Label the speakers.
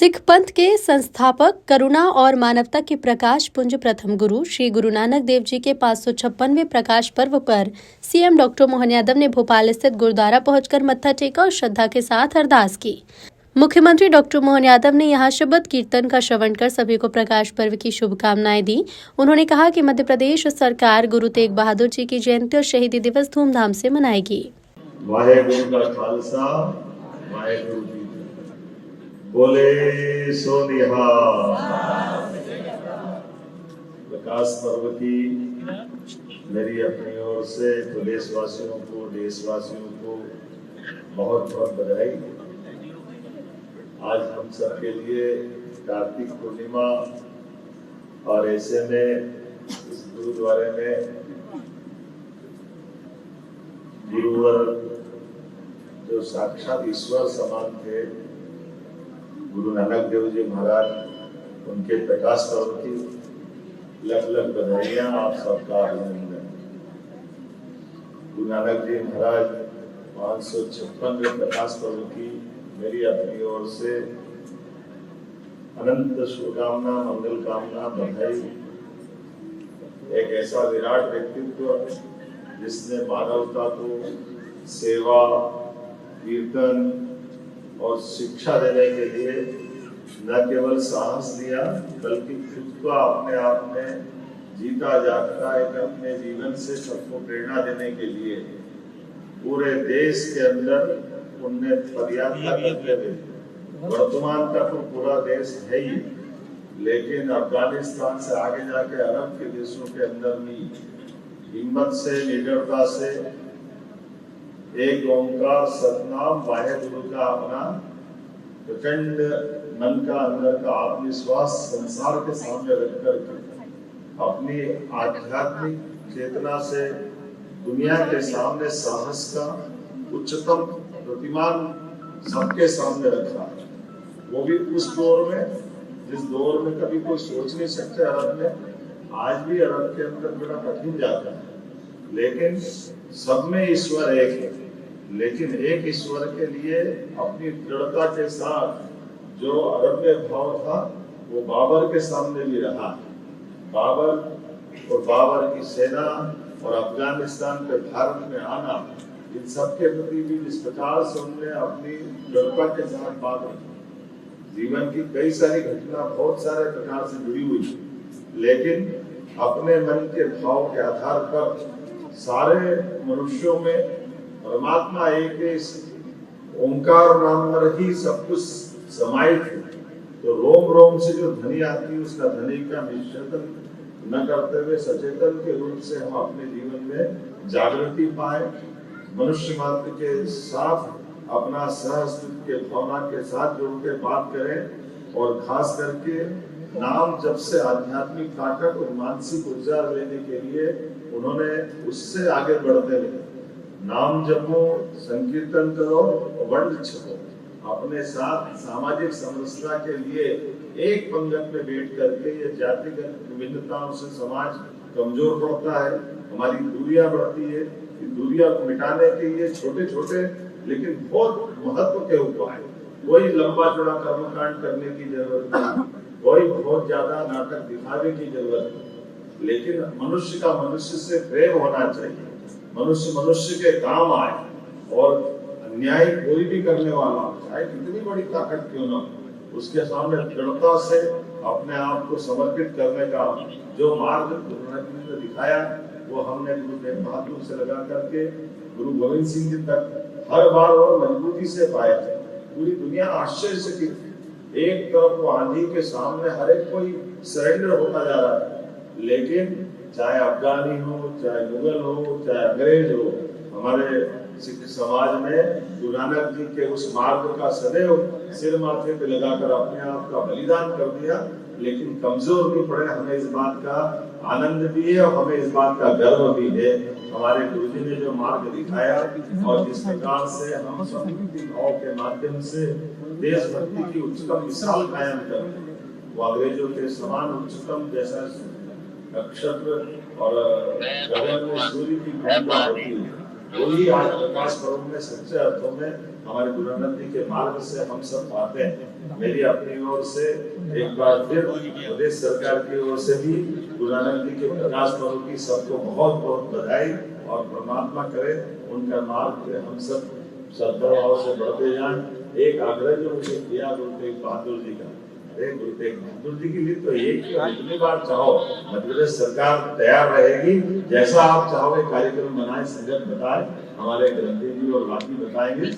Speaker 1: सिख पंथ के संस्थापक, करुणा और मानवता के प्रकाश पुंज प्रथम गुरु श्री गुरु नानक देव जी के 556वें प्रकाश पर्व पर सीएम डॉक्टर मोहन यादव ने भोपाल स्थित गुरुद्वारा पहुंचकर मत्था टेका और श्रद्धा के साथ अरदास की। मुख्यमंत्री डॉक्टर मोहन यादव ने यहां शबद कीर्तन का श्रवण कर सभी को प्रकाश पर्व की शुभकामनाएं दी। उन्होंने कहा कि मध्य प्रदेश सरकार गुरु तेग बहादुर जी की जयंती और शहीदी दिवस धूमधाम से मनाएगी।
Speaker 2: बोले सो निहाल। प्रकाश पर्व की मेरी अपनी ओर से प्रदेशवासियों को, देशवासियों को बहुत बहुत बधाई। आज हम सबके लिए कार्तिक पूर्णिमा और ऐसे में इस गुरुद्वारे में गुरुवर जो साक्षात ईश्वर समान थे, गुरु नानक देव जी महाराज, उनके प्रकाश पर्व की लख लख बधाइयां, आप सबका अभिनंदन। गुरु नानक जी महाराज 556वें प्रकाश पर्व की मेरी अपनी ओर से अनंत शुभकामना, मंगल कामना, बधाई। एक ऐसा विराट व्यक्तित्व जिसने मानवता को सेवा, कीर्तन और शिक्षा देने के लिए न केवल साहस दिया, बल्कि खुद को अपने आप में जीता जागता एक अपने जीवन से सबको प्रेरणा देने के लिए पूरे देश के अंदर उनने पदयात्रा करते हुए, वर्तमान का तो पूरा देश है ही, लेकिन अफगानिस्तान से आगे जाके अरब के देशों के अंदर भी हिम्मत से, निडरता से एक ओंकार सतनाम वाहेगुरु का अपना प्रचंड मन का अंदर का आत्मविश्वास संसार के सामने रखकर अपनी आध्यात्मिक चेतना से दुनिया के सामने साहस का उच्चतम प्रतिमान सबके सामने रखा। वो भी उस दौर में जिस दौर में कभी कोई सोच नहीं सकते अरब में। आज भी अरब के अंदर बड़ा कठिन जाता है, लेकिन सब में ईश्वर एक है। लेकिन एक ईश्वर के लिए अपनी दृढ़ता के साथ जो अरब में भाव था, वो बाबर के सामने भी रहा। बाबर और बाबर की सेना और अफगानिस्तान पे भारत में आना, इन सब के प्रति भी जिस प्रकार से उन्होंने अपनी दृढ़ता के साथ बात रखी। जीवन की कई सारी घटना बहुत सारे प्रकार से जुड़ी हुई, लेकिन अपने मन के भाव के आधार पर सारे मनुष्यों में परमात्मा एक है, ओंकार नाम पर ही सब कुछ समाहित है। तो रोम रोम से जो ध्वनि आती है, उसका ध्वनि का निषेधन न करते हुए सचेतन के रूप से हम अपने जीवन में जागृति पाए, मनुष्य मात्र के साथ अपना सहअस्तित्व के भावना के साथ जुड़ के बात करें, और खास करके नाम जब से आध्यात्मिक ताकत और मानसिक ऊर्जा लेने के लिए उन्होंने उससे आगे बढ़ते रहे। नाम जपो, संकीर्तन करो, वर्ण छको। अपने साथ सामाजिक समरसता के लिए एक पंगत में बैठ करके ये जातिगत विभिन्नताओं से समाज कमजोर पड़ता है, हमारी दूरियां बढ़ती है। दूरियां को मिटाने के लिए छोटे छोटे लेकिन बहुत महत्व के उपाय, कोई लंबा चौड़ा कर्मकांड करने की जरूरत नहीं, कोई बहुत ज्यादा नाटक दिखाने की जरूरत नहीं, लेकिन मनुष्य का मनुष्य से प्रेम होना चाहिए। मनुष्य मनुष्य के काम आए, और अन्याय कोई भी करने वाला चाहे कितनी बड़ी ताकत क्यों न, उसके सामने दृढ़ता से अपने आप को समर्पित करने का जो मार्ग ने दिखाया, वो हमने गुरु तेग बहादुर से लगा करके गुरु गोविंद सिंह जी तक हर बार और मजबूती से पाए थे। पूरी दुनिया आश्चर्य से थी। एक तरफ वो आंधी के सामने हर एक कोई सरेंडर होता जा रहा है, लेकिन चाहे अफगानी हो, चाहे मुगल हो, चाहे अंग्रेज हो, हमारे सिख समाज में गुरु नानक जी के उस मार्ग का सदैव सिर माथे पे लगाकर अपने आप का बलिदान कर दिया, लेकिन कमजोर नहीं पड़े। हमें इस बात का आनंद भी है और हमें इस बात का गर्व भी है। हमारे गुरुजी ने जो मार्ग दिखाया और जिस प्रकार से हम भक्ति भाव के माध्यम से देशभक्ति की उच्चतम मिसाल कायम कर, वो अंग्रेजों के समान उच्चतम जैसा नक्षत्र और गगन में सूर्य की भूमिका होती है, वही आज प्रकाश पर्व में सच्चे अर्थों में हमारे गुरु नानक जी के मार्ग से हम सब पाते हैं। मेरी अपनी ओर से एक बार फिर प्रदेश सरकार की ओर से भी गुरु नानक जी के प्रकाश पर्व की सबको बहुत बहुत बधाई और परमात्मा करे उनका मार्ग पे हम सब सद्भाव से बढ़ते जाएं। एक आग्रह जो मुझे किया गुरु तेग बहादुर जी का, अरे गुरु तेग बहादुर जी के लिए तो एक जितनी बार चाहो मध्य प्रदेश सरकार तैयार रहेगी। जैसा आप चाहोगे कार्यक्रम बनाए, संगत बताए, हमारे ग्रंथी जी और बाकी बताएंगे।